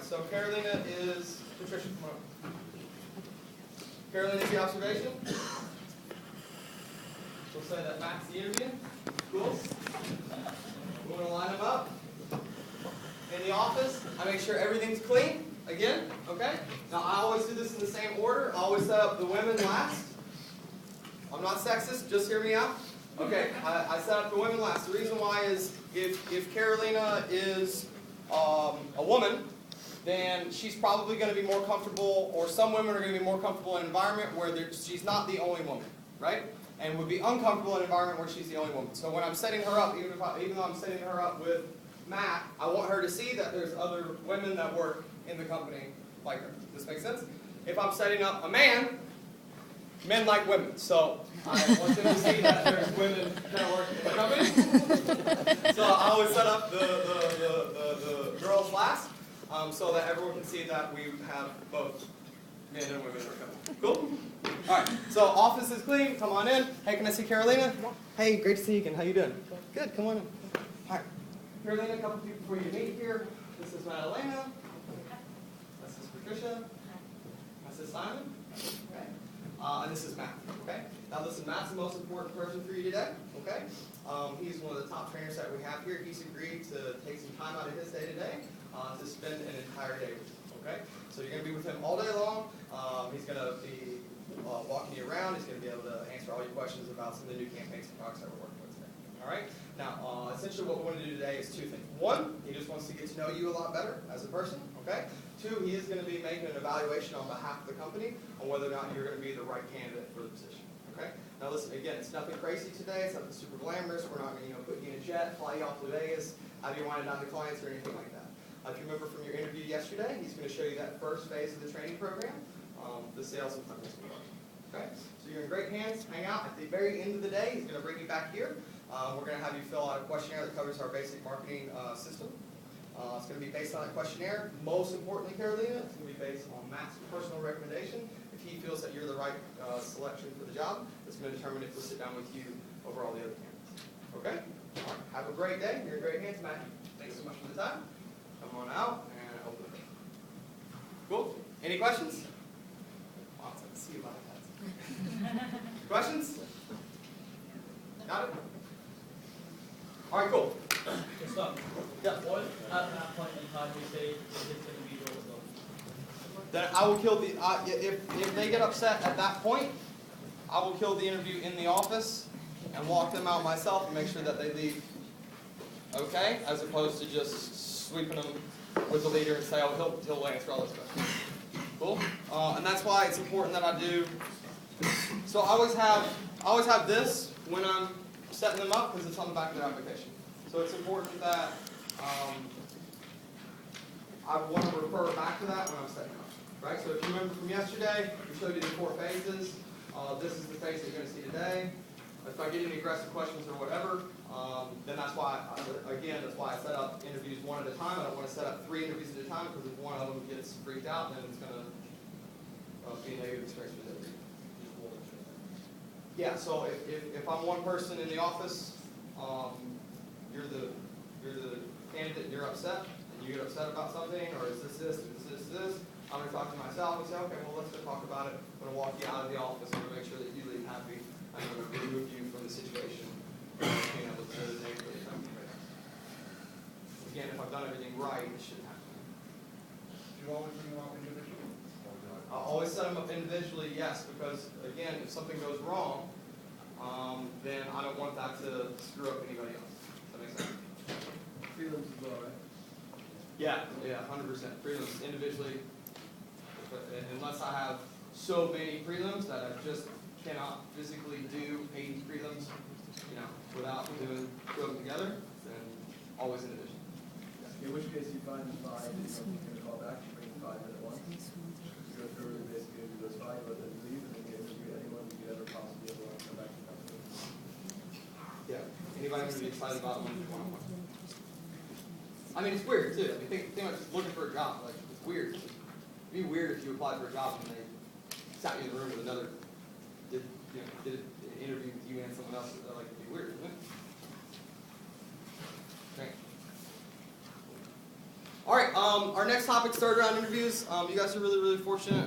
so Carolina is, Patricia, come on. Carolina is the observation. We'll say that Matt's the interview. Cool. We're going to line them up. In the office, I make sure everything's clean. Again, okay? Now, I always do this in the same order. I always set up the women last. I'm not sexist, just hear me out. Okay, I set up the women last. The reason why is if Carolina is a woman, then she's probably going to be more comfortable, or some women are going to be more comfortable in an environment where she's not the only woman, right? And would be uncomfortable in an environment where she's the only woman. So when I'm setting her up, even though I'm setting her up with Matt, I want her to see that there's other women that work in the company like her. Does this make sense? If I'm setting up a man, men like women. So I want them to see that there's women that work in the company. So I always set up the girls last, so that everyone can see that we have both men and women in our company. Cool? Alright, so office is clean. Come on in. Hey, can I see Carolina? Hey, great to see you again. How you doing? Good, come on in. Alright. Carolina, a couple people for you to meet here. This is Madalena. This is Patricia. This is Simon. Okay. And this is Matt. Okay. Now listen, Matt's the most important person for you today. Okay. He's one of the top trainers that we have here. He's agreed to take some time out of his day today to spend an entire day with you. Okay. So you're going to be with him all day long. He's going to be walking you around. He's going to be able to answer all your questions about some of the new campaigns and products that we're working with today. All right. Now, essentially what we want to do today is two things. One, he just wants to get to know you a lot better as a person, okay? Two, he is going to be making an evaluation on behalf of the company on whether or not you're going to be the right candidate for the position, okay? Now listen, again, it's nothing crazy today. It's nothing super glamorous. We're not going to put you in a jet, fly you off to Vegas, have you wind down to clients or anything like that. If you remember from your interview yesterday, he's going to show you that first phase of the training program, the sales and fundraising part. Okay? So you're in great hands. Hang out. At the very end of the day, he's going to bring you back here. We're going to have you fill out a questionnaire that covers our basic marketing system. It's going to be based on a questionnaire. Most importantly, Carolina, it's going to be based on Matt's personal recommendation. If he feels that you're the right selection for the job, it's going to determine if we'll sit down with you over all the other candidates. Okay? All right. Have a great day. You're in great hands, Matt. Thanks so much for the time. Come on out and open it. Cool. Any questions? Wow, it's like a sea of iPads. Questions? Got it? All right, cool. Christoph, Yeah. what at that point in time we say is this individual as well? Then I will kill the. If they get upset at that point, I will kill the interview in the office and walk them out myself and make sure that they leave. Okay, as opposed to just sweeping them with the leader and say, oh, he'll answer all this questions. Cool. And that's why it's important that I do. So I always have this when I'm setting them up because it's on the back of their application. So it's important that I want to refer back to that when I'm setting them up. Right? So if you remember from yesterday, we showed you the 4 phases. This is the phase that you're going to see today. If I get any aggressive questions or whatever, then that's why, that's why I set up interviews one at a time. I don't want to set up 3 interviews at a time because if one of them gets freaked out, then it's going to be a negative experience for the other. Yeah, so if I'm one person in the office, you're the candidate and you're upset, and you get upset about something, or is this, I'm going to talk to myself and say, okay, well, let's go talk about it. I'm going to walk you out of the office. I'm going to make sure that you leave happy. I'm going to remove you from the situation. Being able to negatively affect you right now. Again, if I've done everything right, it shouldn't happen. Do you always bring them up individually? I'll always set them up individually, yes, because, again, if something goes wrong, then I don't want that to screw up anybody else. Does that make sense? Prelims as well, right? Yeah, 100%. Prelims individually, but unless I have so many prelims that I just cannot physically do 80 prelims, without doing 2 of them together, then always individually. In which case you find 5 that you don't going to call back, you bring 5 in at once. You go through basically do those 5, let them leave, and then you interview anyone you could ever possibly ever want to come back to the company. Yeah. Anybody going to be excited about one-on-one? I mean, it's weird too. I mean, think about just looking for a job. Like, it's weird. It'd be weird if you applied for a job and they sat you in the room with another, did an interview with you and someone else. Like, it'd be weird, wouldn't it? Okay. All right, our next topic, third round interviews. You guys are really, really fortunate.